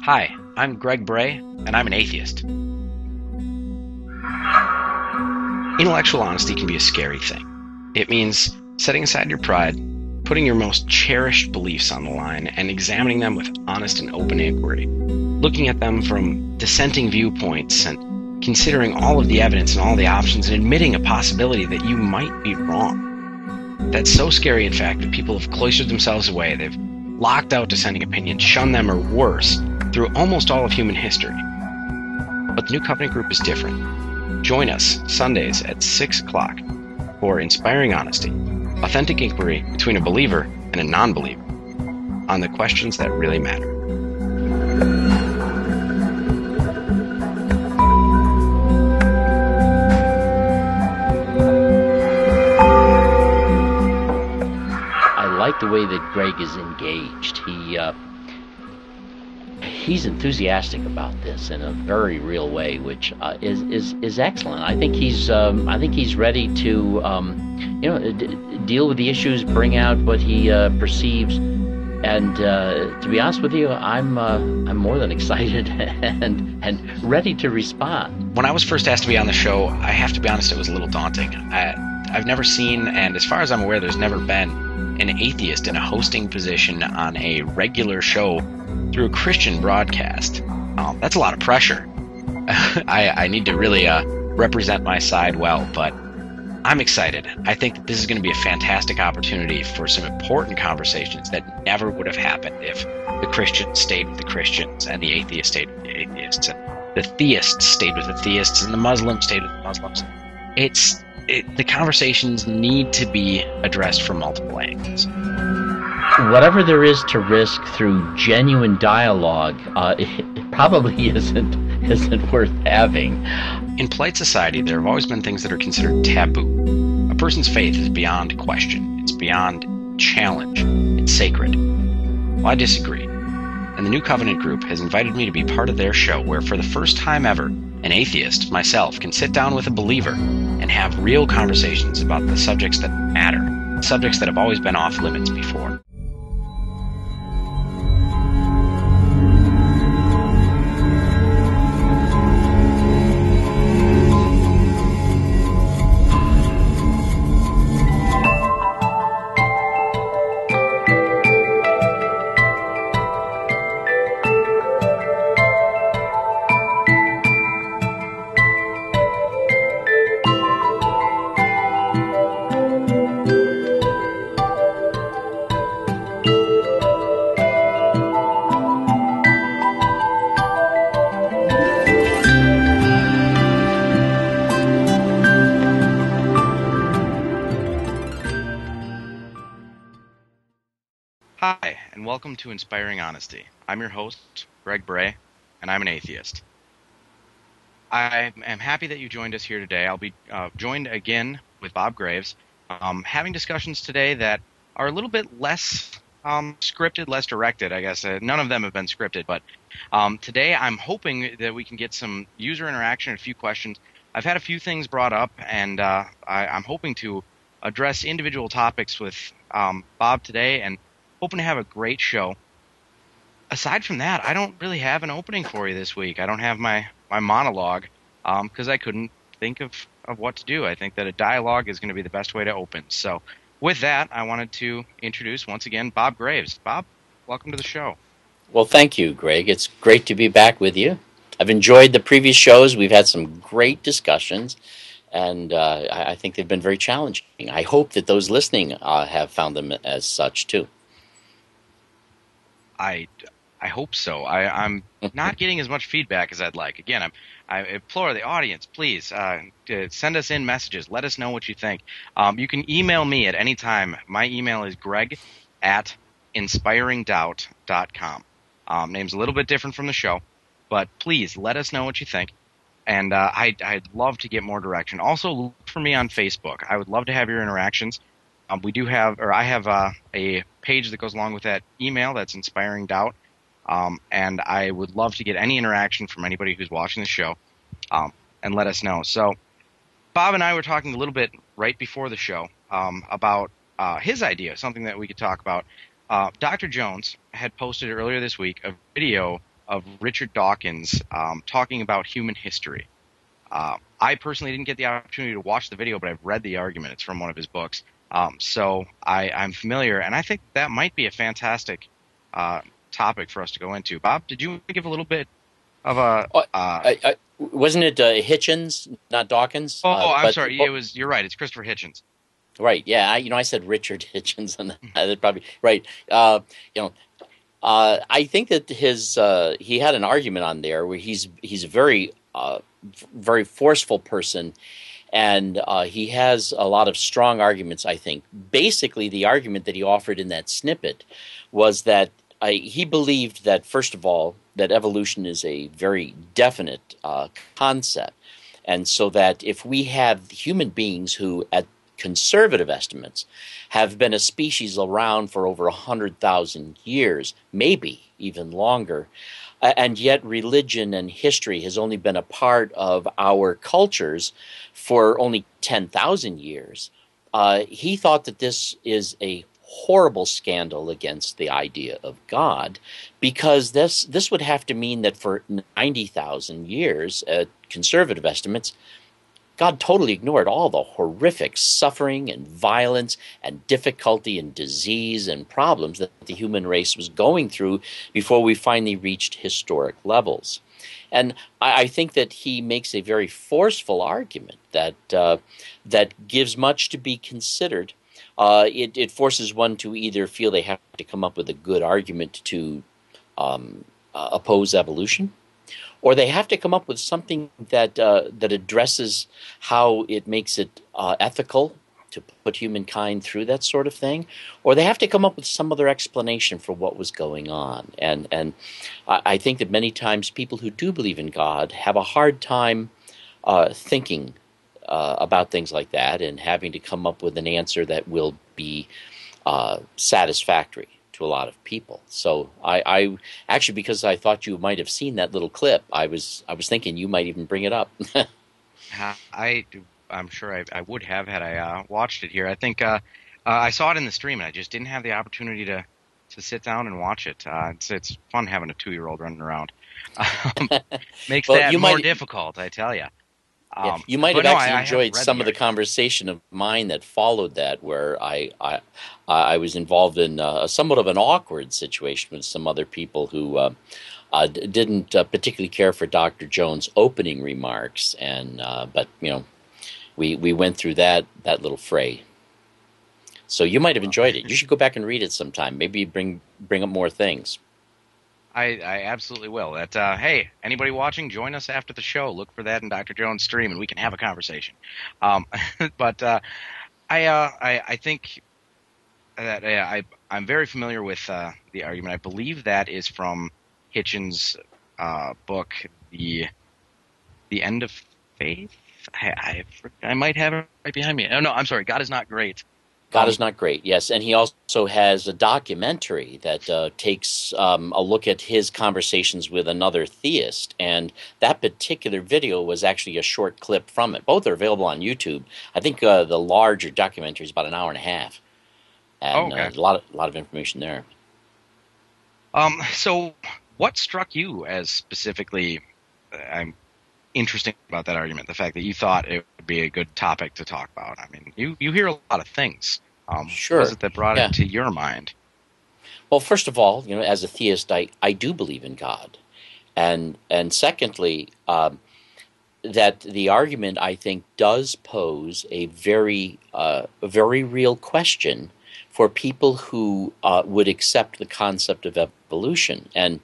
Hi, I'm Greg Brahe, and I'm an atheist. Intellectual honesty can be a scary thing. It means setting aside your pride, putting your most cherished beliefs on the line, and examining them with honest and open inquiry, looking at them from dissenting viewpoints and considering all of the evidence and all the options and admitting a possibility that you might be wrong. That's so scary, in fact, that people have cloistered themselves away. They've locked out dissenting opinions, shunned them, or worse, through almost all of human history. But the New Covenant Group is different. Join us Sundays at 6 o'clock for Inspiring Honesty, authentic inquiry between a believer and a non-believer on the questions that really matter. I like the way that Greg is engaged. He's enthusiastic about this in a very real way, which is excellent. I think he's ready to deal with the issues, bring out what he perceives, and to be honest with you, I'm more than excited and ready to respond. When I was first asked to be on the show, I have to be honest, it was a little daunting. I've never seen, and as far as I'm aware, there's never been an atheist in a hosting position on a regular show through a Christian broadcast. That's a lot of pressure. I need to really represent my side well, but I'm excited. I think that this is going to be a fantastic opportunity for some important conversations that never would have happened if the Christians stayed with the Christians and the atheists stayed with the atheists and the theists stayed with the theists and the Muslims stayed with the Muslims. The conversations need to be addressed from multiple angles. Whatever there is to risk through genuine dialogue, it probably isn't worth having. In polite society, there have always been things that are considered taboo. A person's faith is beyond question. It's beyond challenge. It's sacred. Well, I disagree. And the New Covenant Group has invited me to be part of their show where, for the first time ever, an atheist, myself, can sit down with a believer and have real conversations about the subjects that matter, subjects that have always been off limits before. Hi, and welcome to Inspiring Honesty. I'm your host, Greg Brahe, and I'm an atheist. I am happy that you joined us here today. I'll be joined again with Bob Greaves, having discussions today that are a little bit less scripted, less directed, I guess. None of them have been scripted, but today I'm hoping that we can get some user interaction and a few questions. I've had a few things brought up, and I'm hoping to address individual topics with Bob today, and hoping to have a great show. Aside from that, I don't really have an opening for you this week. I don't have my monologue because I couldn't think of what to do. I think that a dialogue is going to be the best way to open. So with that, I wanted to introduce once again Bob Greaves. Bob, welcome to the show. Well, thank you, Greg. It's great to be back with you. I've enjoyed the previous shows. We've had some great discussions, and I think they've been very challenging. I hope that those listening have found them as such, too. I hope so. I'm not getting as much feedback as I'd like. Again, I implore the audience, please to send us in messages. Let us know what you think. You can email me at any time. My email is greg@inspiringdoubt.com. Name's a little bit different from the show, but please let us know what you think. And I'd love to get more direction. Also, look for me on Facebook. I would love to have your interactions. I have a page that goes along with that email. That's Inspiring Doubt. And I would love to get any interaction from anybody who's watching the show, and let us know. So Bob and I were talking a little bit right before the show about his idea, something that we could talk about. Dr. Jones had posted earlier this week a video of Richard Dawkins talking about human history. I personally didn't get the opportunity to watch the video, but I've read the argument. It's from one of his books. So I'm familiar, and I think that might be a fantastic topic for us to go into. Bob, did you give a little bit of a Oh, wasn't it Hitchens, not Dawkins? oh, I'm But sorry. You're right. It's Christopher Hitchens. right, yeah. I said Richard Hitchens, and that probably right. You know, I think that he had an argument on there where he's a very forceful person, and he has a lot of strong arguments. I think basically the argument that he offered in that snippet was that he believed that, first of all, that evolution is a very definite concept, and so that if we have human beings who, at conservative estimates, have been a species around for over 100,000 years, maybe even longer, and yet religion and history has only been a part of our cultures for only 10,000 years. He thought that this is a horrible scandal against the idea of God, because this would have to mean that for 90,000 years, at conservative estimates, God totally ignored all the horrific suffering and violence and difficulty and disease and problems that the human race was going through before we finally reached historic levels. And I think that he makes a very forceful argument that gives much to be considered. It forces one to either feel they have to come up with a good argument to oppose evolution, or they have to come up with something that addresses how it makes it ethical to put humankind through that sort of thing, or they have to come up with some other explanation for what was going on. And I think that many times people who do believe in God have a hard time thinking about things like that and having to come up with an answer that will be satisfactory to a lot of people. So I actually, because I thought you might have seen that little clip, I was thinking you might even bring it up. I'm sure I would have had I watched it here. I think I saw it in the stream, and I just didn't have the opportunity to sit down and watch it. It's fun having a 2-year-old running around. Makes Well, that you more might difficult, I tell you. Yeah, you might have But no, actually I have enjoyed read some the of the article. conversation of mine that followed that, where I was involved in somewhat of an awkward situation with some other people who didn't particularly care for Dr. Jones' opening remarks, and but we went through that little fray. So you might have enjoyed it. You should go back and read it sometime. Maybe bring up more things. I absolutely will. Hey, anybody watching, join us after the show. Look for that in Dr. Jones' stream, and we can have a conversation. But I think that I'm very familiar with the argument. I believe that is from Hitchens' book, the End of Faith. I might have it right behind me. Oh no, I'm sorry. God is not great. God is not great, yes. And he also has a documentary that takes a look at his conversations with another theist. And that particular video was actually a short clip from it. Both are available on YouTube. I think the larger documentary is about an hour and a half. Oh, And okay. a lot of information there. So what struck you as specifically interesting about that argument? The fact that you thought it would be a good topic to talk about. I mean, you hear a lot of things. What was Sure, it that brought it yeah. to your mind? Well, first of all, as a theist, I do believe in God. And secondly, that the argument, I think, does pose a very real question for people who would accept the concept of evolution. And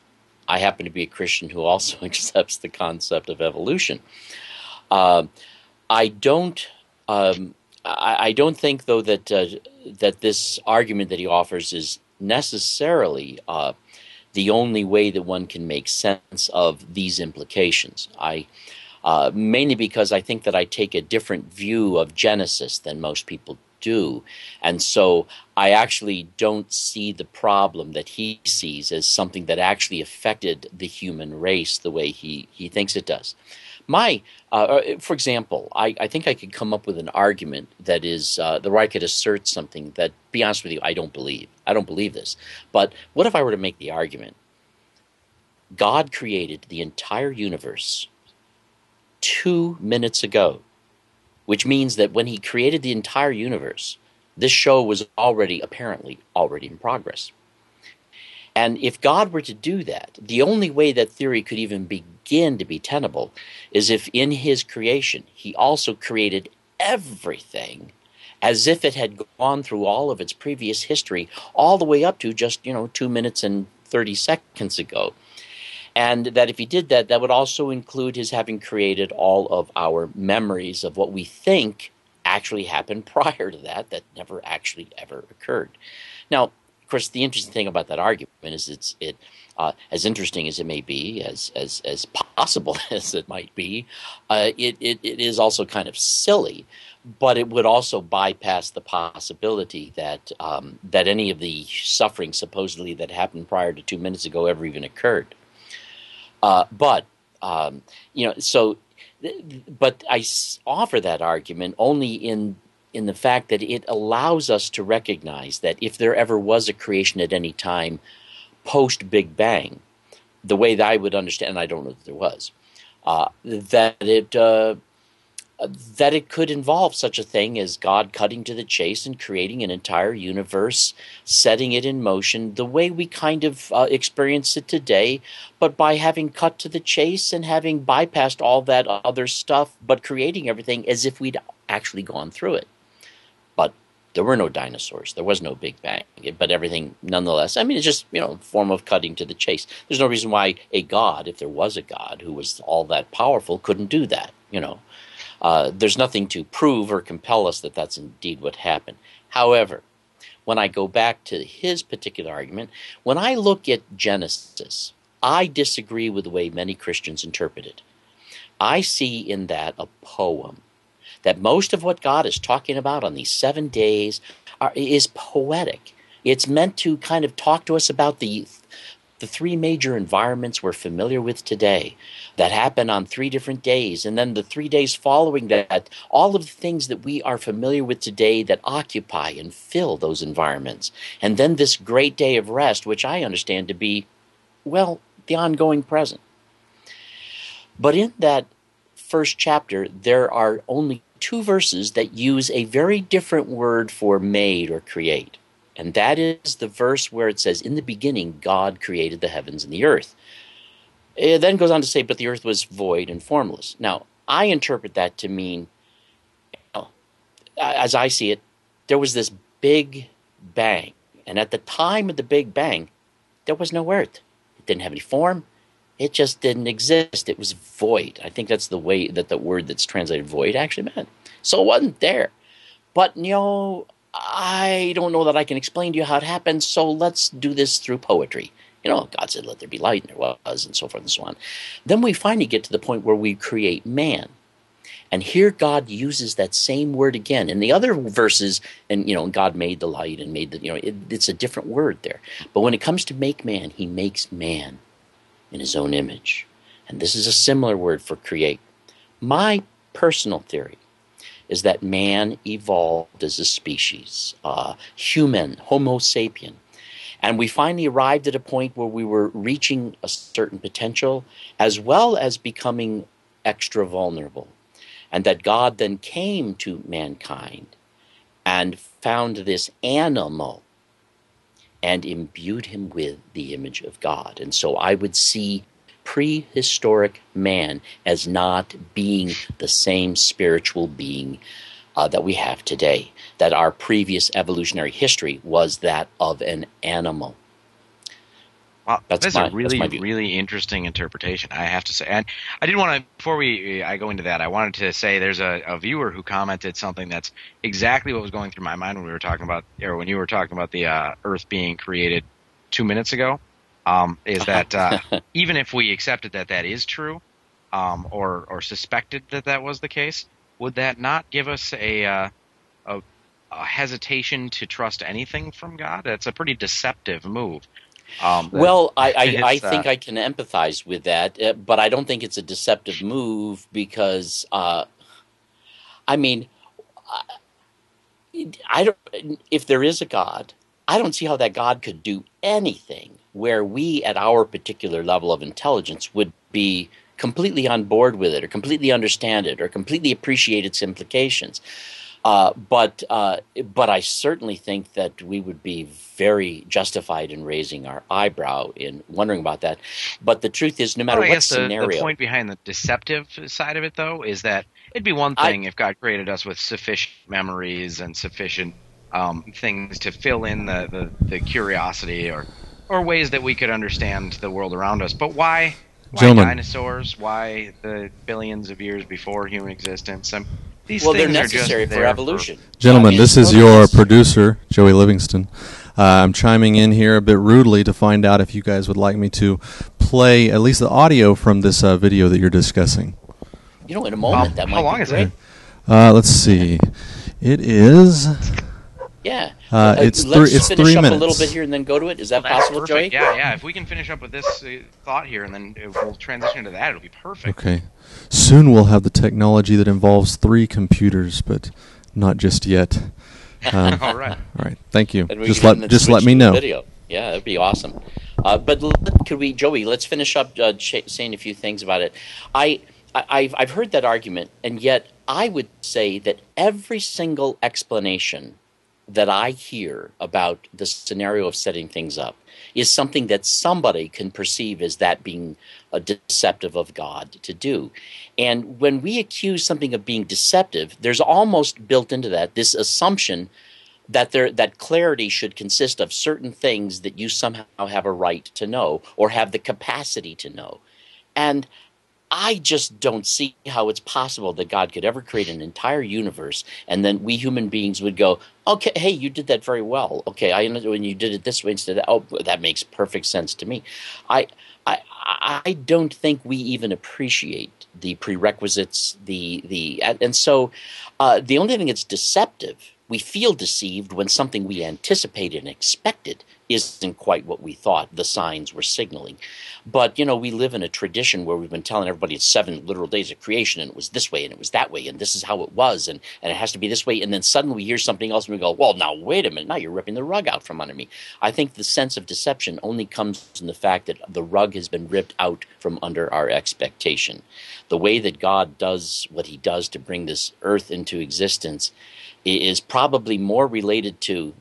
I happen to be a Christian who also accepts the concept of evolution. Uh, I don't. I don't think, though, that this argument that he offers is necessarily the only way that one can make sense of these implications. Mainly because I think that I take a different view of Genesis than most people do. And so I actually don't see the problem that he sees as something that actually affected the human race the way he thinks it does. For example, I think I could come up with an argument that is where I could assert something that, be honest with you, I don't believe. I don't believe this. But what if I were to make the argument God created the entire universe 2 minutes ago, which means that when he created the entire universe, this show was apparently already in progress. And if God were to do that, the only way that theory could even begin to be tenable is if in his creation he also created everything as if it had gone through all of its previous history, all the way up to just 2 minutes and 30 seconds ago. And that if he did that, that would also include his having created all of our memories of what we think actually happened prior to that never actually ever occurred. Now, of course, the interesting thing about that argument is as interesting as it may be, as possible as it might be, it is also kind of silly. But it would also bypass the possibility that that any of the suffering supposedly that happened prior to 2 minutes ago ever even occurred. But I offer that argument only in the fact that it allows us to recognize that if there ever was a creation at any time post Big Bang, the way that I would understand, and I don't know that there was, that it could involve such a thing as God cutting to the chase and creating an entire universe, setting it in motion the way we kind of experience it today, but by having cut to the chase and having bypassed all that other stuff, but creating everything as if we'd actually gone through it. But there were no dinosaurs. There was no Big Bang. But everything, nonetheless, I mean, it's just, a form of cutting to the chase. There's no reason why a God, if there was a God who was all that powerful, couldn't do that, There's nothing to prove or compel us that that's indeed what happened. However, when I go back to his particular argument, when I look at Genesis, I disagree with the way many Christians interpret it. I see in that a poem, that most of what God is talking about on these 7 days is poetic. It's meant to kind of talk to us about the three major environments we're familiar with today that happen on 3 different days. And then the 3 days following that, all of the things that we are familiar with today that occupy and fill those environments. And then this great day of rest, which I understand to be, well, the ongoing present. But in that first chapter, there are only 2 verses that use a very different word for made or create. And that is the verse where it says, in the beginning, God created the heavens and the earth. It then goes on to say, but the earth was void and formless. Now, I interpret that to mean, as I see it, there was this big bang. And at the time of the big bang, there was no earth. It didn't have any form. It just didn't exist. It was void. I think that's the way that the word that's translated void actually meant. So it wasn't there. But, I don't know that I can explain to you how it happened, so let's do this through poetry. God said, let there be light, and there was, and so forth and so on. Then we finally get to the point where we create man. And here God uses that same word again. In the other verses, and, God made the light and made the, it's a different word there. But when it comes to make man, he makes man in his own image. And this is a similar word for create. My personal theory is that man evolved as a species, human, Homo sapien. And we finally arrived at a point where we were reaching a certain potential as well as becoming extra vulnerable. And that God then came to mankind and found this animal and imbued him with the image of God. And so I would see prehistoric man as not being the same spiritual being that we have today, that our previous evolutionary history was that of an animal. Well, that's a really interesting interpretation, I have to say. And I did want to, before I go into that, I wanted to say there's a viewer who commented something that's exactly what was going through my mind when we were talking about, or when you were talking about the Earth being created 2 minutes ago. Is that even if we accepted that that is true, or suspected that that was the case, would that not give us a hesitation to trust anything from God? That's a pretty deceptive move. Well, I think I can empathize with that, but I don't think it's a deceptive move because, I mean, I don't. If there is a God, I don't see how that God could do anything where we at our particular level of intelligence would be completely on board with it, or completely understand it, or completely appreciate its implications. But I certainly think that we would be very justified in raising our eyebrow in wondering about that. But the truth is, no Well, matter I what guess the scenario, point behind the deceptive side of it, though, is that it'd be one I thing if God created us with sufficient memories and sufficient things to fill in the curiosity or ways that we could understand the world around us. But why Gentlemen, dinosaurs? Why the billions of years before human existence? These well, they're things are just necessary for there for. evolution. I gentlemen, mean, it's this is totally your necessary. producer, Joey Livingston. I'm chiming in here a bit rudely to find out if you guys would like me to play at least the audio from this video that you're discussing. You know, in a moment, that How might long be is great. it? Let's see. It is. Yeah. It's Let's finish 3 up minutes. a little bit here and then go to it. Is that That's possible, perfect. Joey? Yeah. If we can finish up with this thought here, and then we'll transition to that, it'll be perfect. Okay. Soon we'll have the technology that involves 3 computers, but not just yet. All right. All right. Thank you. And we Just can then let switch me to the know. video. Yeah, that'd be awesome. But could we, Joey? Let's finish up saying a few things about it. I've heard that argument, and yet I would say that every single explanation that I hear about the scenario of setting things up is something that somebody can perceive as that being a deceptive of God to do. And when we accuse something of being deceptive, there's almost built into that this assumption that clarity should consist of certain things that you somehow have a right to know or have the capacity to know. And I just don't see how it's possible that God could ever create an entire universe and then we human beings would go, okay, hey, you did that very well. Okay, I know when you did it this way instead of, oh, that makes perfect sense to me. I I don't think we even appreciate the prerequisites, and so the only thing that's deceptive, we feel deceived when something we anticipated and expected isn't quite what we thought the signs were signaling. But, we live in a tradition where we've been telling everybody it's 7 literal days of creation, and it was this way, and it was that way, and this is how it was, and it has to be this way. And then suddenly we hear something else, and we go, well, now, wait a minute. Now you're ripping the rug out from under me. I think the sense of deception only comes in the fact that the rug has been ripped out from under our expectation. The way that God does what he does to bring this earth into existence is probably more related to,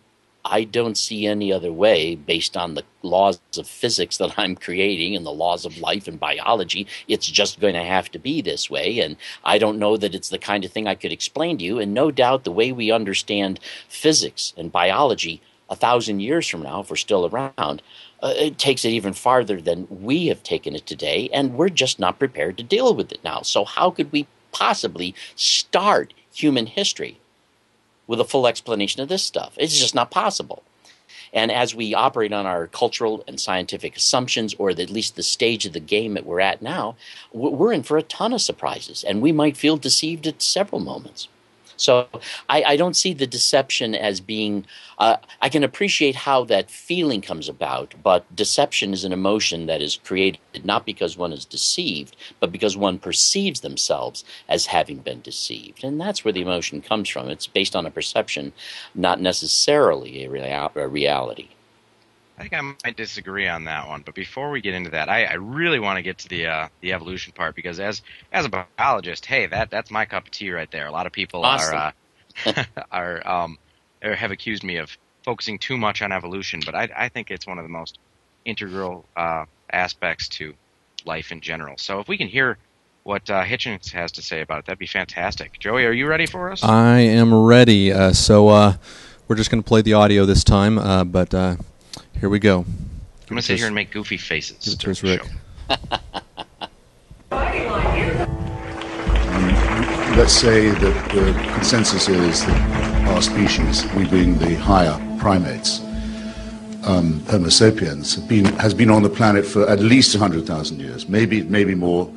I don't see any other way based on the laws of physics that I'm creating and the laws of life and biology. It's just going to have to be this way. And I don't know that it's the kind of thing I could explain to you. And no doubt the way we understand physics and biology 1,000 years from now, if we're still around, it takes it even farther than we have taken it today. And we're just not prepared to deal with it now. So how could we possibly start human history with a full explanation of this stuff? It's just not possible. And as we operate on our cultural and scientific assumptions, or at least the stage of the game that we're at now, we're in for a ton of surprises, and we might feel deceived at several moments. So I don't see the deception as being I can appreciate how that feeling comes about, but deception is an emotion that is created not because one is deceived, but because one perceives themselves as having been deceived. And that's where the emotion comes from. It's based on a perception, not necessarily a reality. I think I might disagree on that one, but before we get into that, I really want to get to the evolution part, because as a biologist, hey, that's my cup of tea right there. A lot of people Awesome. have accused me of focusing too much on evolution, but I think it's one of the most integral aspects to life in general. So if we can hear what Hitchens has to say about it, that'd be fantastic. Joey, are you ready for us? I am ready. So we're just going to play the audio this time, but here we go. I'm going to sit here and make goofy faces. Give it to us, Rick. Let's say that the consensus is that our species, we being the higher primates, Homo sapiens, has been on the planet for at least 100,000 years, maybe more.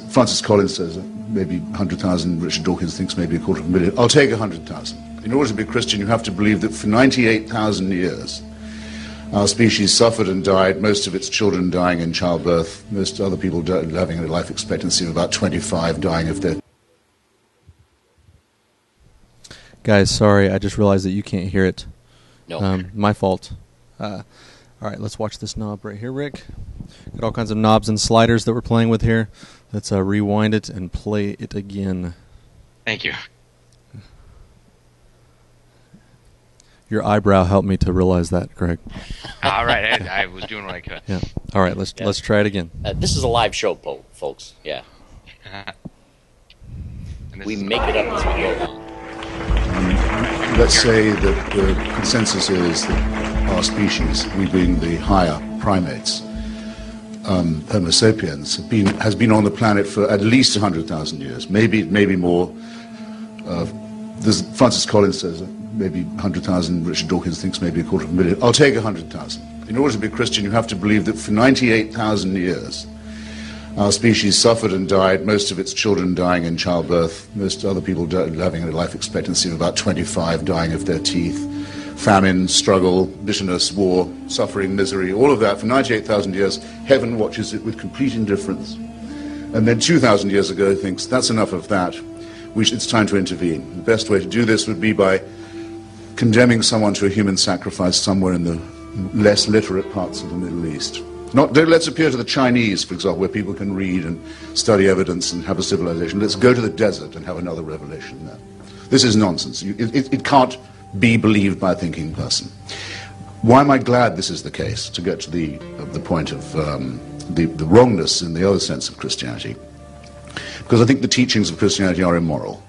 Francis Collins says maybe 100,000. Richard Dawkins thinks maybe 250,000. I'll take 100,000. In order to be Christian, you have to believe that for 98,000 years, our species suffered and died, most of its children dying in childbirth, most other people having a life expectancy of about 25, dying if they're... Guys, sorry, I just realized that you can't hear it. No. My fault. All right, let's watch this knob right here, Rick. Got all kinds of knobs and sliders that we're playing with here. Let's rewind it and play it again. Thank you. Your eyebrow helped me to realize that, Greg. All right, I was doing what I could. Yeah. All right, let's try it again. This is a live show, folks. Yeah. We make it up as we go along. Let's say that the consensus is that our species, we being the higher primates, Homo sapiens, has been on the planet for at least 100,000 years, maybe more. Francis Collins says maybe 100,000. Richard Dawkins thinks maybe 250,000. I'll take 100,000. In order to be a Christian, you have to believe that for 98,000 years, our species suffered and died, most of its children dying in childbirth, most other people having a life expectancy of about 25, dying of their teeth, famine, struggle, bitterness, war, suffering, misery, all of that for 98,000 years. Heaven watches it with complete indifference. And then 2,000 years ago thinks, that's enough of that. It's time to intervene. The best way to do this would be by condemning someone to a human sacrifice somewhere in the less literate parts of the Middle East. Let's appear to the Chinese, for example, where people can read and study evidence and have a civilization. Let's go to the desert and have another revelation there. This is nonsense. It can't be believed by a thinking person. Why am I glad this is the case? To get to the point of the wrongness in the other sense of Christianity. Because I think the teachings of Christianity are immoral.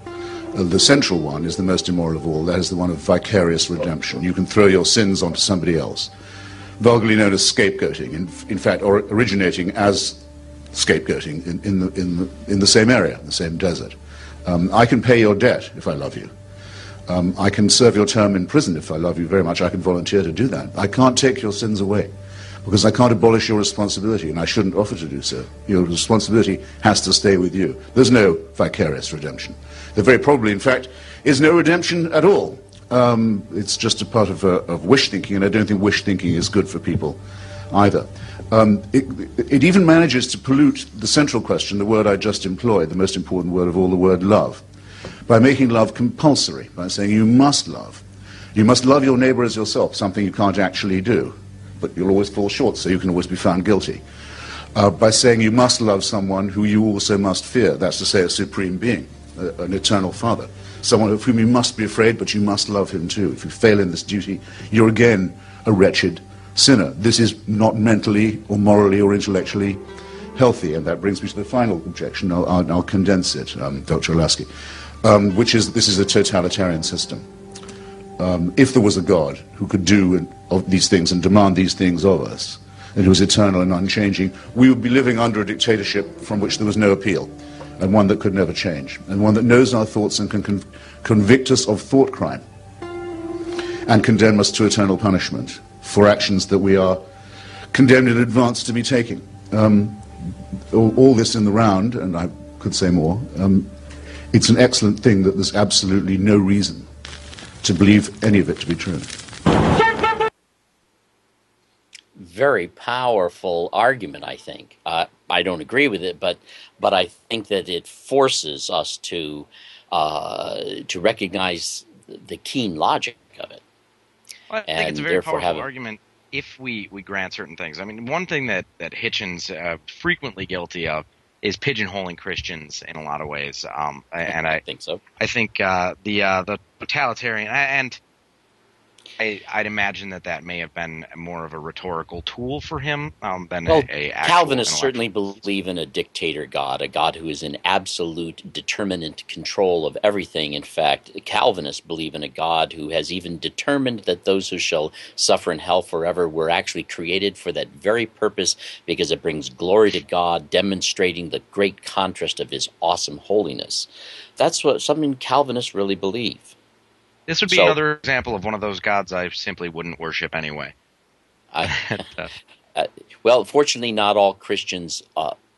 The central one is the most immoral of all. That is the one of vicarious redemption. You can throw your sins onto somebody else. Vulgarly known as scapegoating, in fact, or originating as scapegoating in the same area, the same desert. I can pay your debt if I love you. I can serve your term in prison if I love you very much. I can volunteer to do that. I can't take your sins away because I can't abolish your responsibility, and I shouldn't offer to do so. Your responsibility has to stay with you. There's no vicarious redemption. There very probably, in fact, is no redemption at all. It's just a part of wish thinking, and I don't think wish thinking is good for people either. It even manages to pollute the central question, the word I just employed, the most important word of all, the word love, by making love compulsory, by saying you must love. You must love your neighbor as yourself, something you can't actually do, but you'll always fall short, so you can always be found guilty. By saying you must love someone who you also must fear, that's to say a supreme being, an eternal father. Someone of whom you must be afraid, but you must love him too. If you fail in this duty, you're again a wretched sinner. This is not mentally or morally or intellectually healthy, and that brings me to the final objection. I'll condense it, Dr. Olasky, which is that this is a totalitarian system. If there was a God who could do these things and demand these things of us, and who was eternal and unchanging, we would be living under a dictatorship from which there was no appeal, and one that could never change, and one that knows our thoughts and can convict us of thought crime and condemn us to eternal punishment for actions that we are condemned in advance to be taking. All this in the round, and I could say more, it's an excellent thing that there's absolutely no reason to believe any of it to be true. Very powerful argument, I think. I don't agree with it, but I think that it forces us to recognize the keen logic of it. Well, I think it's a very powerful argument if we grant certain things. I mean, one thing that Hitchens frequently guilty of is pigeonholing Christians in a lot of ways. And I think so. I think the totalitarian and I'd imagine that may have been more of a rhetorical tool for him than a Calvinists certainly believe in a dictator God, a God who is in absolute determinate control of everything. In fact, Calvinists believe in a God who has even determined that those who shall suffer in hell forever were actually created for that very purpose because it brings glory to God, demonstrating the great contrast of his awesome holiness. That's something Calvinists really believe. This would be another example of one of those gods I simply wouldn't worship anyway. Well, fortunately, not all Christians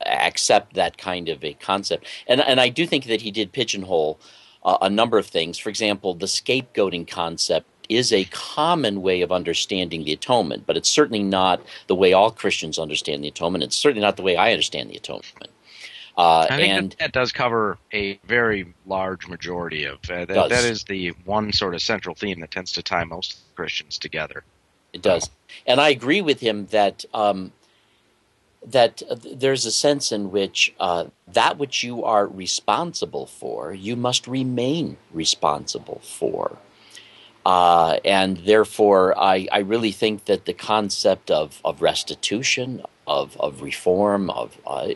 accept that kind of a concept. And I do think that he did pigeonhole a number of things. For example, the scapegoating concept is a common way of understanding the atonement, but it's certainly not the way all Christians understand the atonement. It's certainly not the way I understand the atonement. I think that does cover a very large majority of that is the one sort of central theme that tends to tie most Christians together. It So, does. And I agree with him that there's a sense in which that which you are responsible for, you must remain responsible for. And therefore, I really think that the concept of restitution, of reform,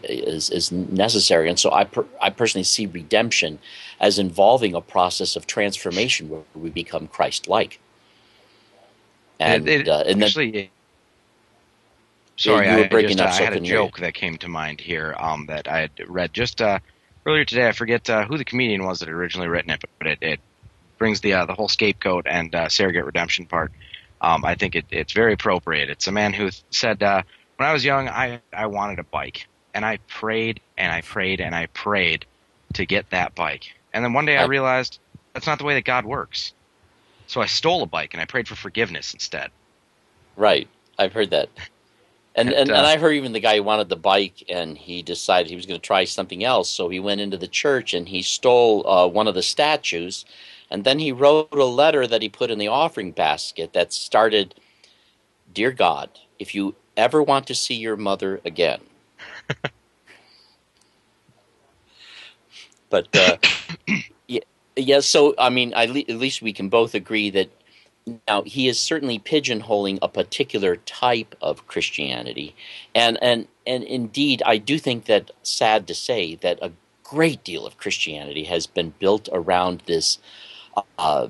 is necessary. And so I personally see redemption as involving a process of transformation where we become Christ-like. And then actually, sorry, you were breaking up, I so I had a couldn't hear you. joke that came to mind here that I had read just earlier today. I forget who the comedian was that had originally written it, but it brings the whole scapegoat and surrogate redemption part. I think it's very appropriate. It's a man who said, when I was young, I wanted a bike, and I prayed and I prayed and I prayed to get that bike. And then one day I realized that's not the way that God works. So I stole a bike and I prayed for forgiveness instead. Right. I've heard that. And And, I heard even the guy who wanted the bike, and he decided he was going to try something else. So he went into the church and he stole one of the statues, and then he wrote a letter that he put in the offering basket that started, "Dear God, if you ever want to see your mother again." But yeah. So I mean, at least we can both agree that. Now, he is certainly pigeonholing a particular type of Christianity. And indeed, I do think that, sad to say, that a great deal of Christianity has been built around this. I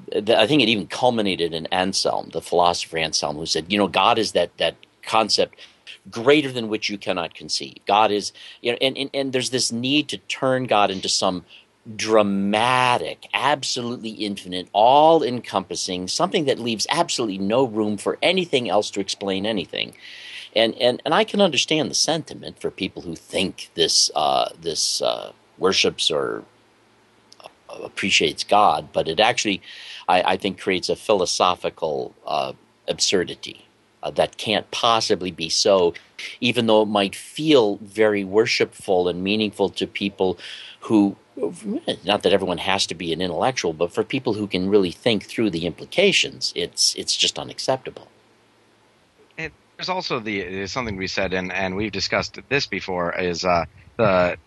think it even culminated in Anselm, the philosopher Anselm, who said, God is that concept greater than which you cannot conceive. God is, and there's this need to turn God into some dramatic, absolutely infinite, all-encompassing, something that leaves absolutely no room for anything else to explain anything. And I can understand the sentiment for people who think this worships or appreciates God, but it actually, I think, creates a philosophical absurdity that can't possibly be so, even though it might feel very worshipful and meaningful to people who, not that everyone has to be an intellectual, but for people who can really think through the implications, it's just unacceptable. there's also something we said, and we've discussed this before, is the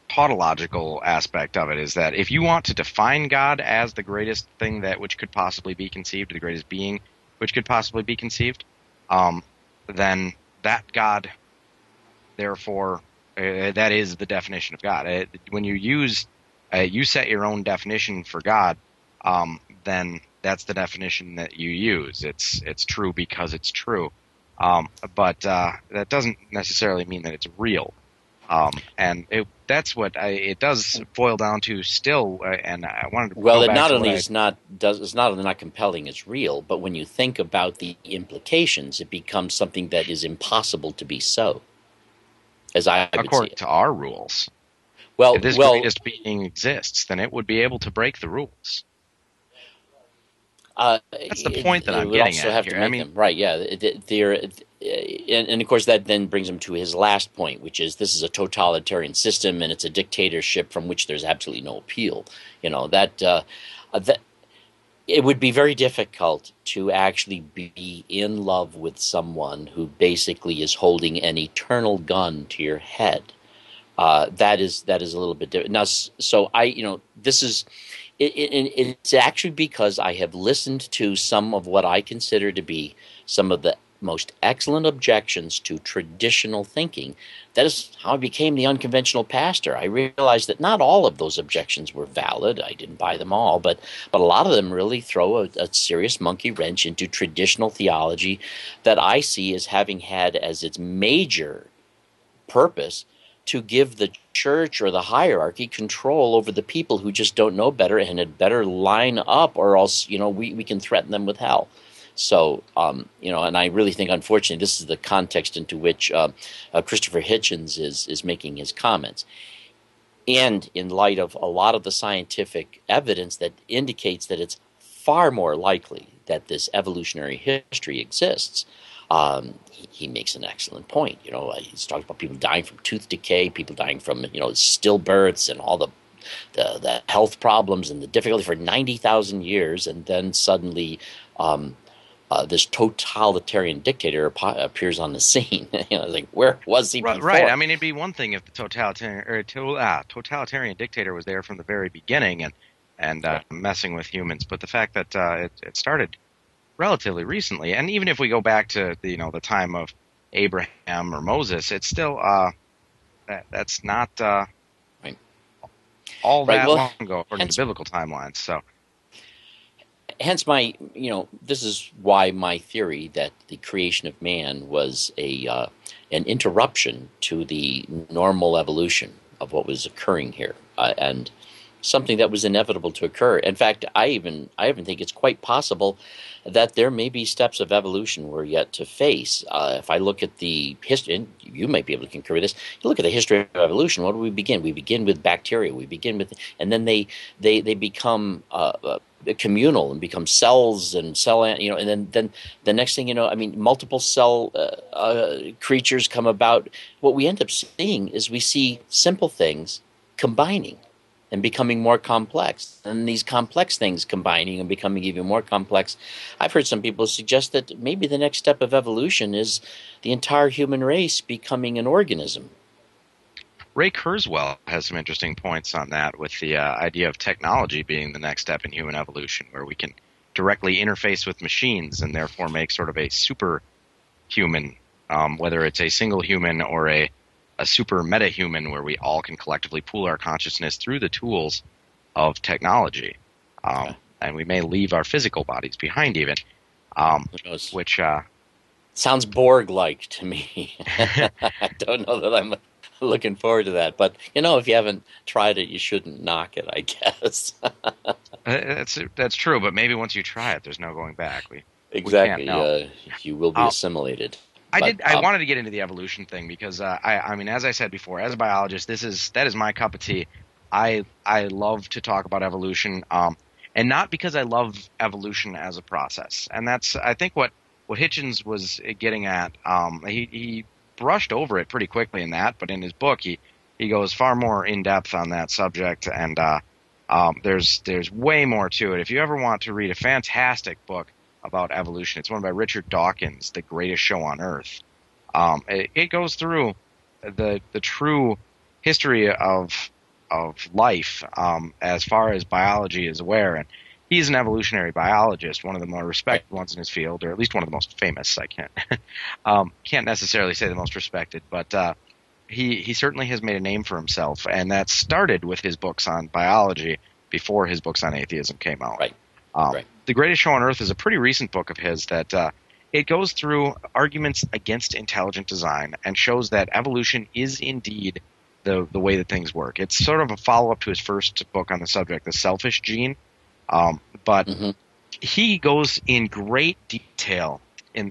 tautological aspect of it, is that if you want to define God as the greatest thing which could possibly be conceived, the greatest being which could possibly be conceived, then that God, therefore, that is the definition of God. When you set your own definition for God, then that's the definition that you use. It's true because it's true, but that doesn't necessarily mean that it's real. And that's what it does boil down to still. And I wanted to well, go it back not to only is not only not compelling, it's real. But when you think about the implications, it becomes something that is impossible to be so, as I would see according it. to our rules. Well, If this greatest being exists, then it would be able to break the rules. That's the point that it I'm would getting also at have here. to make them right. Yeah, and of course that then brings him to his last point, which is this is a totalitarian system and it's a dictatorship from which there's absolutely no appeal. That it would be very difficult to actually be in love with someone who basically is holding an eternal gun to your head. That is a little bit different. Now, so this is. It's actually because I have listened to some of what I consider to be some of the most excellent objections to traditional thinking. That is how I became the unconventional pastor. I realized that not all of those objections were valid. I didn't buy them all, but a lot of them really throw a serious monkey wrench into traditional theology that I see as having had as its major purpose to give the church or the hierarchy control over the people who just don't know better and had better line up, or else we can threaten them with hell. So and I really think, unfortunately, this is the context into which Christopher Hitchens is making his comments. And in light of a lot of the scientific evidence that indicates that it's far more likely that this evolutionary history exists, he makes an excellent point. He's talking about people dying from tooth decay, people dying from stillbirths, and all the health problems and the difficulty for 90,000 years, and then suddenly this totalitarian dictator appears on the scene. Like, where was he before? Right. I mean, it'd be one thing if the totalitarian dictator was there from the very beginning and messing with humans, but the fact that it started relatively recently, and even if we go back to the time of Abraham or Moses, it's still that's not Right. all Right. that Well, long ago according to biblical timelines. So. Hence this is why my theory that the creation of man was an interruption to the normal evolution of what was occurring here, and something that was inevitable to occur. In fact, I even think it's quite possible that there may be steps of evolution we're yet to face. If I look at the history, and you might be able to concur with this, you look at the history of evolution. What do we begin? We begin with bacteria. We begin with, and then they become communal and become cells and and then the next thing you know, I mean, multiple cell creatures come about. What we end up seeing is we see simple things combining and becoming more complex, and these complex things combining and becoming even more complex. I've heard some people suggest that maybe the next step of evolution is the entire human race becoming an organism. Ray Kurzweil has some interesting points on that, with the idea of technology being the next step in human evolution, where we can directly interface with machines and therefore make sort of a superhuman, whether it's a single human or a super meta-human, where we all can collectively pool our consciousness through the tools of technology. And we may leave our physical bodies behind even, which sounds Borg-like to me. I don't know that I'm looking forward to that, but if you haven't tried it, you shouldn't knock it, I guess. That's true, but maybe once you try it, there's no going back. Exactly. We can't, you will be assimilated. I wanted to get into the evolution thing because I mean, as I said before, as a biologist, that is my cup of tea. I love to talk about evolution, and not because I love evolution as a process. And that's, I think, what Hitchens was getting at. He brushed over it pretty quickly in that, but in his book he goes far more in depth on that subject, and there's way more to it. If you ever want to read a fantastic book about evolution, it's one by Richard Dawkins, The Greatest Show on Earth. It goes through the true history of life as far as biology is aware, and he's an evolutionary biologist, one of the more respected ones in his field, or at least one of the most famous. I can't necessarily say the most respected, but he certainly has made a name for himself, and that started with his books on biology before his books on atheism came out. Right. The Greatest Show on Earth is a pretty recent book of his that it goes through arguments against intelligent design and shows that evolution is indeed the way that things work. It's sort of a follow-up to his first book on the subject, The Selfish Gene. But he goes in great detail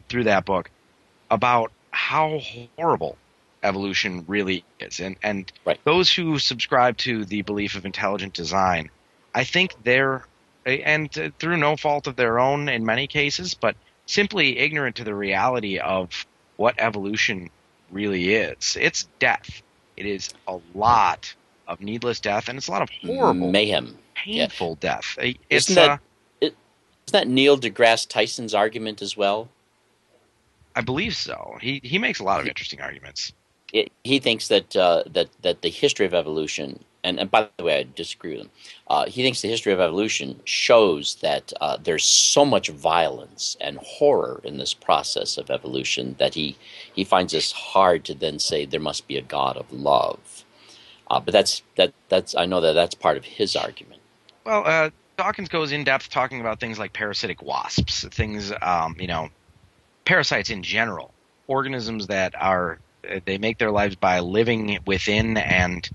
through that book about how horrible evolution really is. And those who subscribe to the belief of intelligent design, I think through no fault of their own in many cases, but simply ignorant to the reality of what evolution really is. It's death. It is a lot of needless death, and it's a lot of horrible, mayhem, painful death. Isn't that Neil deGrasse Tyson's argument as well? I believe so. He makes a lot of interesting arguments. He thinks that the history of evolution, and by the way, I disagree with him. He thinks the history of evolution shows that there's so much violence and horror in this process of evolution that he finds this hard to then say there must be a God of love. But that's I know that's part of his argument. Well, Dawkins goes in depth talking about things like parasitic wasps, things parasites in general, organisms that they make their lives by living within and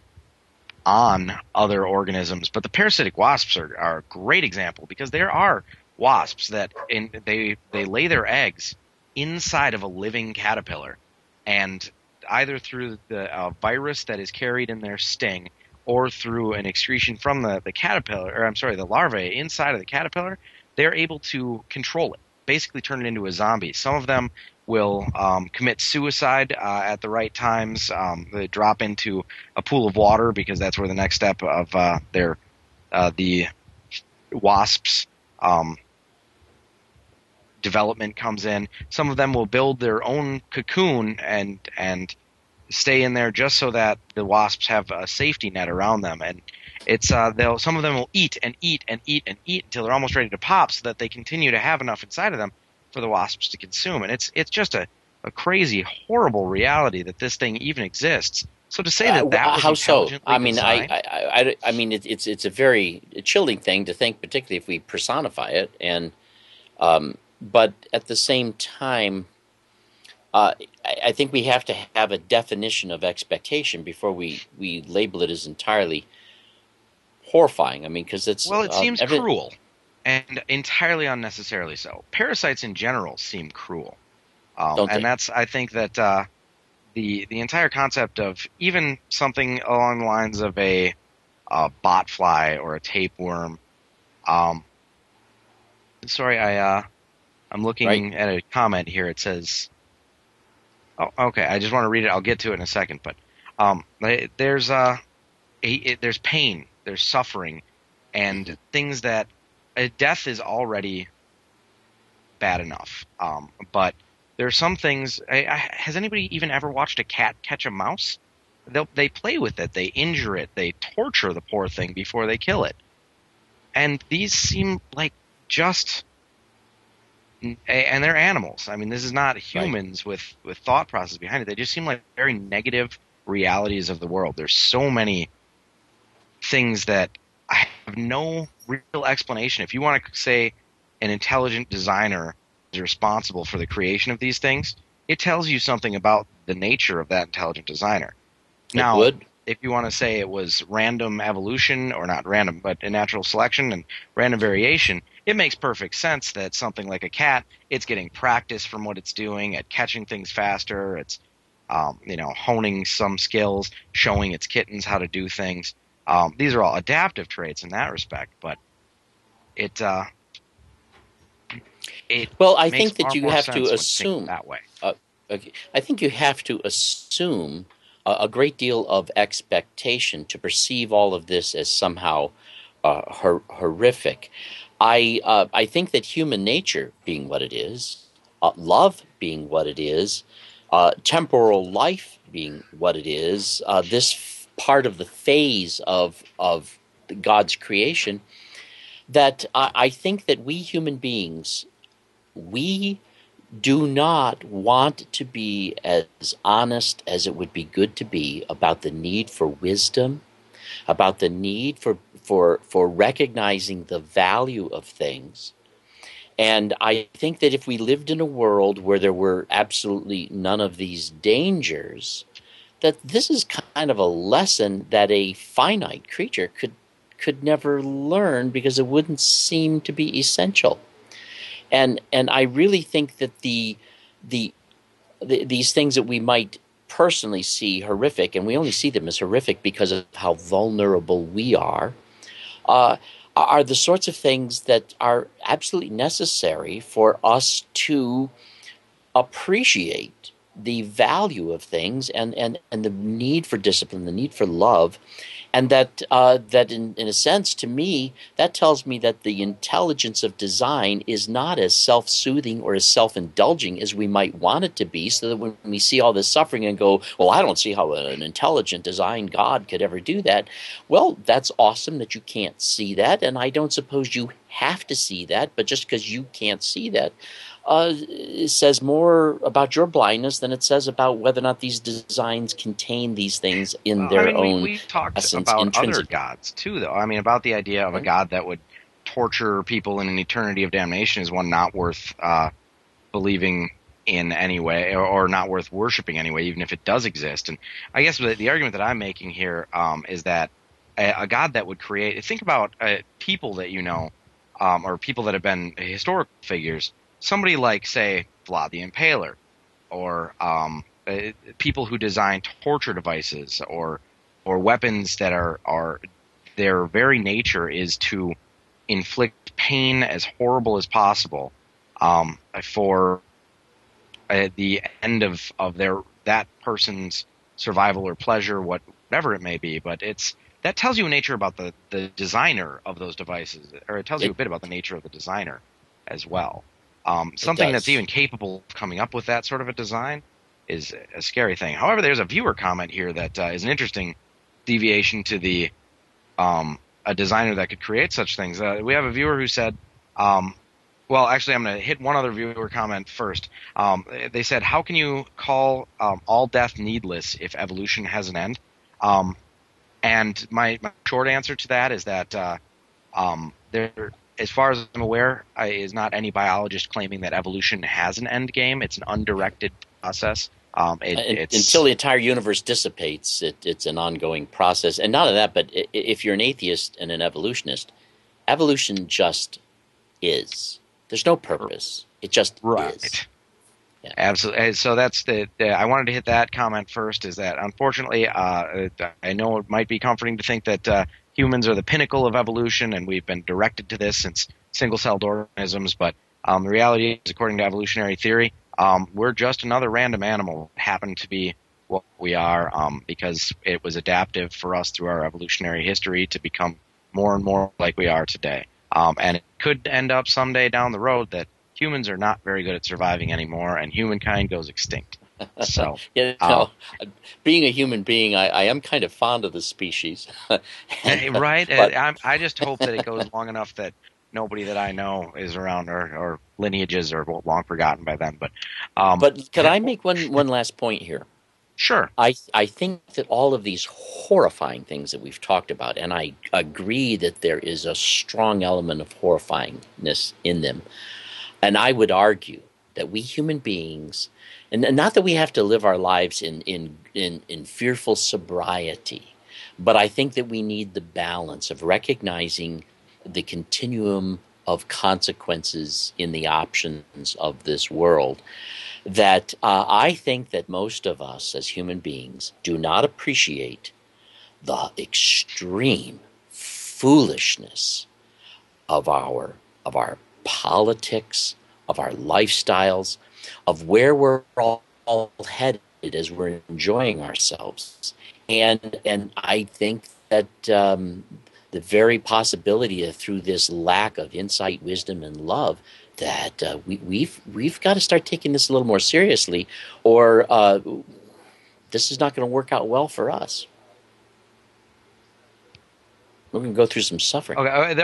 on other organisms. But the parasitic wasps are a great example, because there are wasps that they lay their eggs inside of a living caterpillar, and either through the virus that is carried in their sting or through an excretion from the larvae inside of the caterpillar, they're able to control it, basically turn it into a zombie. Some of them will commit suicide at the right times. They drop into a pool of water because that's where the next step of the wasps development comes in. Some of them will build their own cocoon and stay in there just so that the wasps have a safety net around them. And it's some of them will eat and eat and eat and eat until they're almost ready to pop, so that they continue to have enough inside of them for the wasps to consume. And it's just a crazy, horrible reality that this thing even exists. So to say that was how so? intelligently designed, I mean, it's a very chilling thing to think, particularly if we personify it. And but at the same time, I think we have to have a definition of expectation before we label it as entirely horrifying. I mean, because it seems cruel and entirely unnecessarily so. Parasites in general seem cruel, and that's, I think that the entire concept of even something along the lines of a botfly or a tapeworm. Sorry, I'm looking at a comment here. It says, "Oh, okay. I just want to read it. I'll get to it in a second." But there's pain, there's suffering, and things that death is already bad enough. But there are some things. Has anybody even ever watched a cat catch a mouse? They play with it, they injure it, they torture the poor thing before they kill it. And these seem like just, and they're animals. I mean, this is not humans with thought process behind it. They just seem like very negative realities of the world. There's so many things that I have no real explanation. If you want to say an intelligent designer is responsible for the creation of these things, it tells you something about the nature of that intelligent designer. Now, if you want to say it was random evolution, or not random, but a natural selection and random variation, it makes perfect sense that something like a cat, it's getting practice from what it's doing at catching things faster. It's, honing some skills, showing its kittens how to do things. These are all adaptive traits in that respect, but I think that you have to assume that way. I think you have to assume a great deal of expectation to perceive all of this as somehow horrific. I think that human nature being what it is, love being what it is, temporal life being what it is, this part of the phase of God's creation, that I think that we human beings, we do not want to be as honest as it would be good to be about the need for wisdom, about the need for recognizing the value of things. And I think that if we lived in a world where there were absolutely none of these dangers, that this is kind of a lesson that a finite creature could never learn, because it wouldn't seem to be essential. And I really think that these things that we might personally see horrific, and we only see them as horrific because of how vulnerable we are the sorts of things that are absolutely necessary for us to appreciate the value of things and the need for discipline, the need for love. And that in a sense, to me, that tells me that the intelligence of design is not as self-soothing or as self-indulging as we might want it to be, so that when we see all this suffering and go, well, I don't see how an intelligent design God could ever do that. Well, that's awesome that you can't see that, and I don't suppose you have to see that, but just because you can't see that, it says more about your blindness than it says about whether or not these designs contain these things in their own we've talked essence, about other gods too, though. I mean, about the idea of a god that would torture people in an eternity of damnation is one not worth believing in any way, or not worth worshiping anyway, even if it does exist. And I guess the argument that I'm making here is that a god that would create, think about people that you know, or people that have been historical figures. Somebody like, say, Vlad the Impaler, or people who design torture devices, or weapons that are their very nature is to inflict pain as horrible as possible for the end of that person's survival or pleasure, whatever it may be. But that tells you a nature about the designer of those devices, or it tells you a bit about the nature of the designer as well. Something that's does. even capable of coming up with that sort of a design is a scary thing. However, there's a viewer comment here that is an interesting deviation to the a designer that could create such things. We have a viewer who said, well, actually, I'm going to hit one other viewer comment first. They said, how can you call all death needless if evolution has an end? And my short answer to that is that there, as far as I'm aware, is not any biologist claiming that evolution has an end game. It's an undirected process. Until the entire universe dissipates, it's an ongoing process. And not only that, but if you're an atheist and an evolutionist, evolution just is. There's no purpose. It just is. Yeah. Absolutely. So that's I wanted to hit that comment first. Is that unfortunately, I know it might be comforting to think that humans are the pinnacle of evolution, and we've been directed to this since single-celled organisms. But the reality is, according to evolutionary theory, we're just another random animal. Happen to be what we are because it was adaptive for us through our evolutionary history to become more and more like we are today. And it could end up someday down the road that humans are not very good at surviving anymore, and humankind goes extinct. So, being a human being, I am kind of fond of the species. Right? But, I just hope that it goes long enough that nobody that I know is around, or lineages are long forgotten by then. But could I make one last point here? Sure. I think that all of these horrifying things that we've talked about, and I agree that there is a strong element of horrifyingness in them. And I would argue that we human beings, and not that we have to live our lives in fearful sobriety, but I think that we need the balance of recognizing the continuum of consequences in the options of this world. That I think that most of us as human beings do not appreciate the extreme foolishness of our politics, of our lifestyles, of where we're all headed as we're enjoying ourselves. And I think that the very possibility of, through this lack of insight, wisdom, and love, that we've got to start taking this a little more seriously, or this is not going to work out well for us. We're going to go through some suffering. Okay,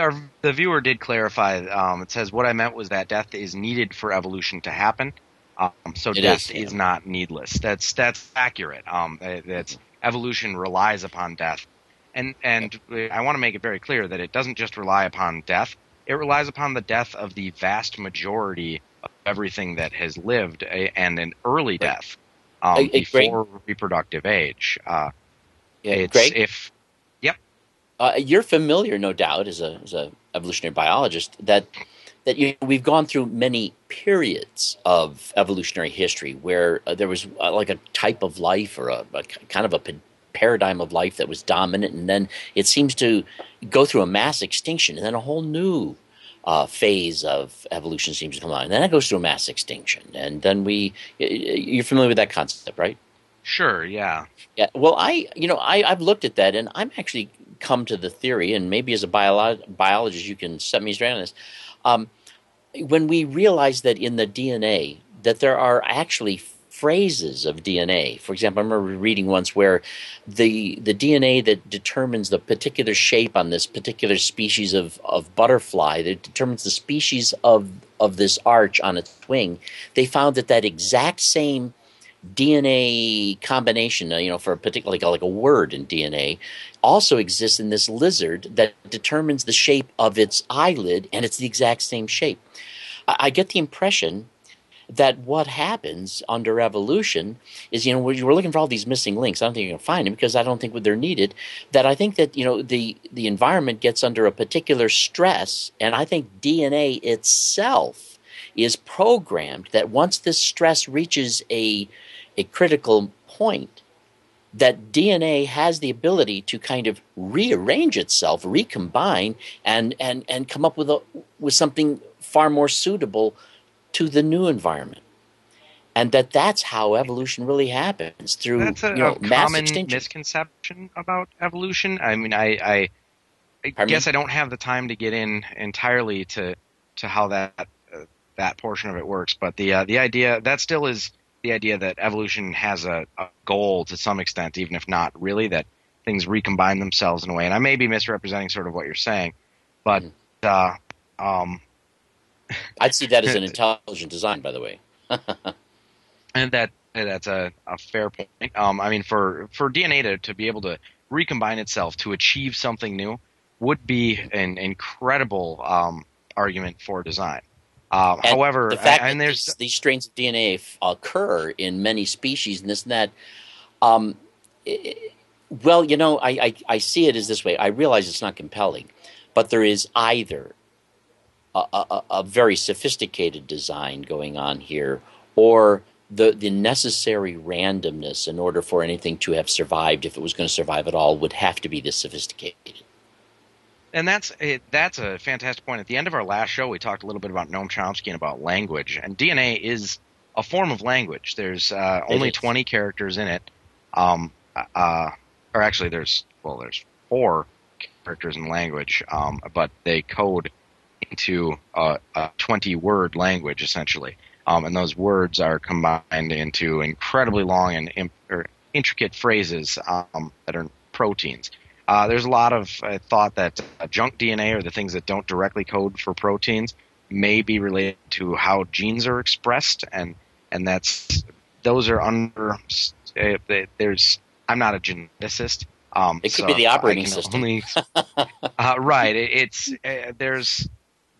the viewer did clarify. It says, what I meant was that death is needed for evolution to happen. So death is not needless. That's accurate. That's evolution relies upon death. And I want to make it very clear that it doesn't just rely upon death. It relies upon the death of the vast majority of everything that has lived, and an early death before reproductive age. Greg? You're familiar, no doubt, as a evolutionary biologist, that we've gone through many periods of evolutionary history where there was like a type of life, or a kind of a paradigm of life that was dominant, and then it seems to go through a mass extinction, and then a whole new phase of evolution seems to come on, and then it goes through a mass extinction, and then you're familiar with that concept, right? Sure, yeah. Yeah. Well, I've looked at that, and I'm actually come to the theory, and maybe as a biologist you can set me straight on this. When we realize that in the DNA that there are actually phrases of DNA. For example, I remember reading once where the DNA that determines the particular shape on this particular species of butterfly, that determines the species of this arch on its wing, they found that exact same DNA combination, for a particular, like a word in DNA, also exists in this lizard that determines the shape of its eyelid, and it's the exact same shape. I get the impression that what happens under evolution is, we're looking for all these missing links. I don't think you're going to find them because I don't think they're needed. That I think that, the environment gets under a particular stress, and I think DNA itself is programmed that once this stress reaches a critical point, that DNA has the ability to kind of rearrange itself, recombine, and come up with something far more suitable to the new environment, and that's how evolution really happens, through that's a mass common extinction. Misconception about evolution. I mean, I guess I don't have the time to get in entirely to how that that portion of it works. But the idea that still is the idea that evolution has a goal to some extent, even if not really, that things recombine themselves in a way. And I may be misrepresenting sort of what you're saying, but I'd see that as an intelligent design, by the way. and that's a fair point. I mean, for DNA to be able to recombine itself to achieve something new would be an incredible argument for design. However, the fact and that there's these strains of DNA occur in many species and this and that, well, you know, I see it as this way. I realize it's not compelling, but there is either a very sophisticated design going on here, or the necessary randomness in order for anything to have survived, if it was going to survive at all, would have to be this sophisticated. And that's a fantastic point. At the end of our last show, we talked a little bit about Noam Chomsky and about language. And DNA is a form of language. There's only 20 characters in it. Or actually, there's 4 characters in language, but they code into a 20-word language, essentially. And those words are combined into incredibly long and intricate phrases that are proteins. There's a lot of thought that junk DNA, or the things that don't directly code for proteins, may be related to how genes are expressed, and those are under. I'm not a geneticist. It could be the operating system. Right.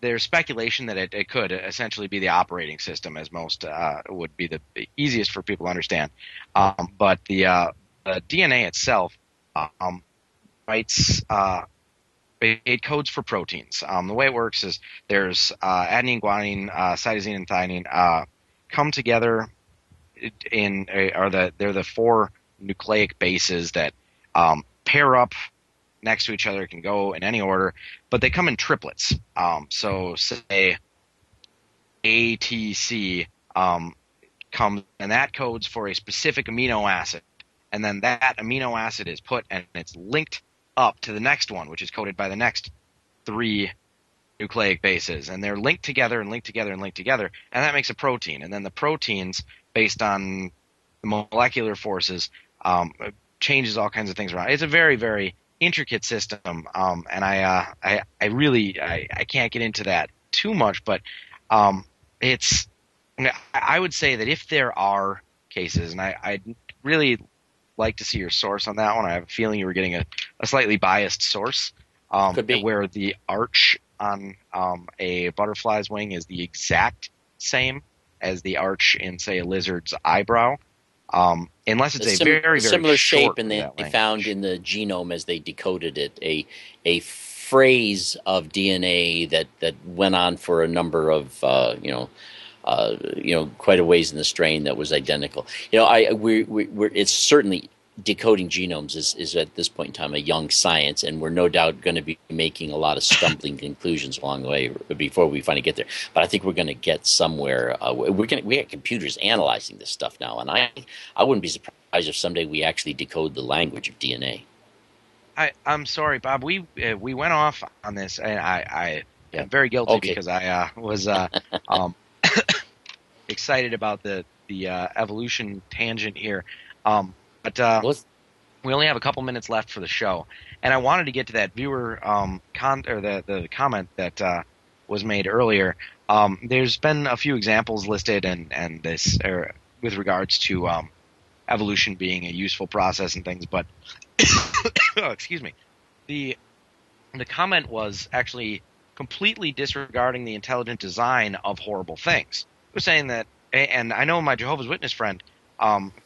There's speculation that it could essentially be the operating system, as most would be the easiest for people to understand. But the DNA itself. It codes for proteins. The way it works is there's adenine, guanine, cytosine, and thymine come together they're the 4 nucleic bases that pair up next to each other, can go in any order, but they come in triplets. So say ATC comes, and that codes for a specific amino acid, and then that amino acid is put and it's linked up to the next one, which is coded by the next 3 nucleic bases, and they're linked together and linked together and linked together, and that makes a protein. And then the proteins, based on the molecular forces, changes all kinds of things around. It's a very, very intricate system, and I can't get into that too much, but I would say that if there are cases, and I'd really like to see your source on that one. I have a feeling you were getting a slightly biased source, where the arch on a butterfly's wing is the exact same as the arch in, say, a lizard's eyebrow, unless it's a very, very similar shape, and they language. found in the genome, as they decoded it, a phrase of DNA that went on for a number of quite a ways in the strain that was identical. It's certainly, decoding genomes is at this point in time a young science, and we're no doubt going to be making a lot of stumbling conclusions along the way before we finally get there. But I think we're going to get somewhere. We have computers analyzing this stuff now, and I wouldn't be surprised if someday we actually decode the language of DNA. I'm sorry, Bob. We went off on this, and I am very guilty because I was excited about the evolution tangent here. But we only have a couple minutes left for the show, and I wanted to get to that viewer the comment that was made earlier. There's been a few examples listed, and this with regards to evolution being a useful process and things, but excuse me, the comment was actually completely disregarding the intelligent design of horrible things. It was saying that, and I know my Jehovah's Witness friend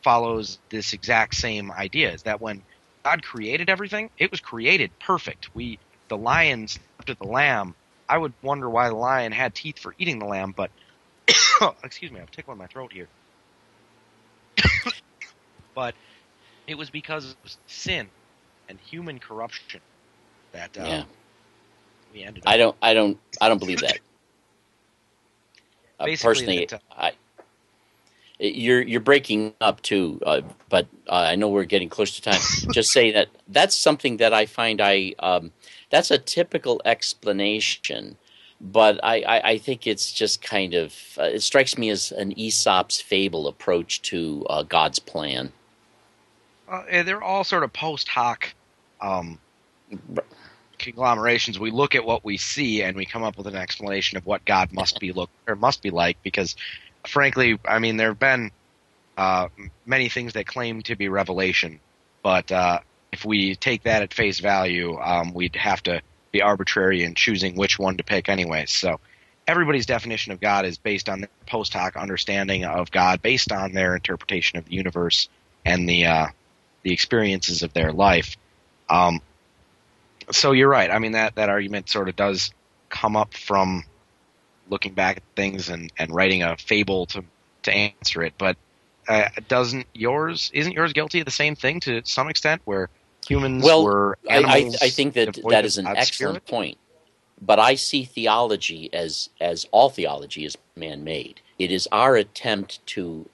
follows this exact same idea, is that when God created everything, it was created perfect. The lion slept with the lamb. I would wonder why the lion had teeth for eating the lamb, but excuse me, I'm tickling my throat here. But it was because of sin and human corruption that we ended up. I don't believe that. Personally, you're breaking up too, but I know we're getting close to time. Just say that's something that I find that's a typical explanation but I think it's just kind of it strikes me as an Aesop's fable approach to God's plan. They're all sort of post hoc conglomerations. We look at what we see and we come up with an explanation of what God must be like. Because, frankly, I mean, there have been many things that claim to be revelation, but if we take that at face value, we'd have to be arbitrary in choosing which one to pick anyway. So everybody's definition of God is based on their post hoc understanding of God, based on their interpretation of the universe and the experiences of their life. So you're right. I mean, that argument sort of does come up from looking back at things and writing a fable to answer it. But isn't yours guilty of the same thing to some extent, where humans were animals? I think that is an excellent point. But I see theology as all theology is man-made. It is our attempt to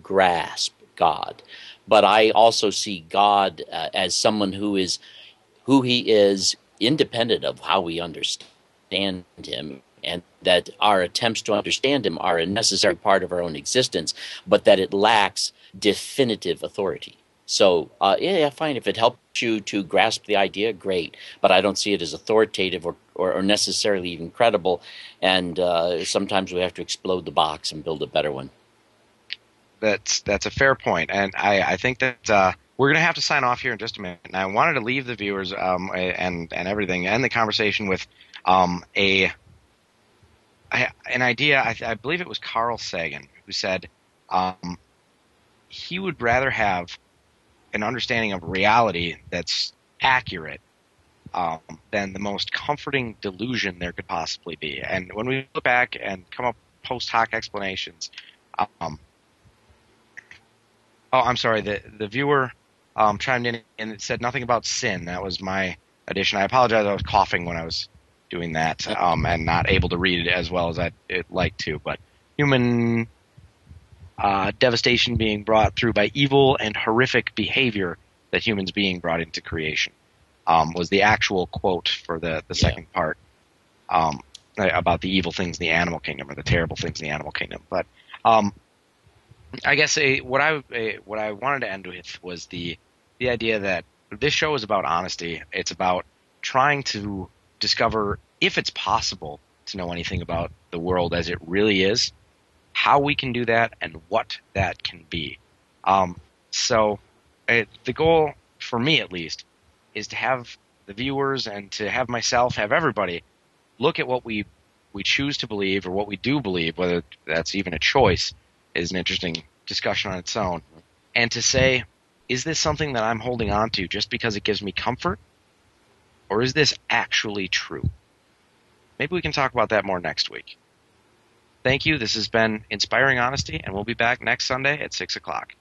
grasp God. But I also see God as someone who he is independent of how we understand him, and that our attempts to understand him are a necessary part of our own existence, but that it lacks definitive authority. So, yeah, fine. If it helps you to grasp the idea, great. But I don't see it as authoritative or necessarily even credible. And sometimes we have to explode the box and build a better one. That's a fair point, and I think that we're going to have to sign off here in just a minute. And I wanted to leave the viewers and everything and the conversation with an idea. I believe it was Carl Sagan who said he would rather have an understanding of reality that's accurate than the most comforting delusion there could possibly be. And when we look back and come up with post hoc explanations, I'm sorry, the viewer chimed in and it said nothing about sin. That was my addition. I apologize. I was coughing when I was doing that and not able to read it as well as I'd like to. But human devastation being brought through by evil and horrific behavior that humans being brought into creation was the actual quote for the second part about the evil things in the animal kingdom or the terrible things in the animal kingdom. But I guess what I wanted to end with was the idea that this show is about honesty. It's about trying to discover if it's possible to know anything about the world as it really is, how we can do that, and what that can be. So the goal, for me at least, is to have the viewers and to have myself, have everybody, look at what we choose to believe or what we do believe, whether that's even a choice, is an interesting discussion on its own, and to say, is this something that I'm holding on to just because it gives me comfort, or is this actually true? Maybe we can talk about that more next week. Thank you. This has been Inspiring Honesty, and we'll be back next Sunday at 6 o'clock.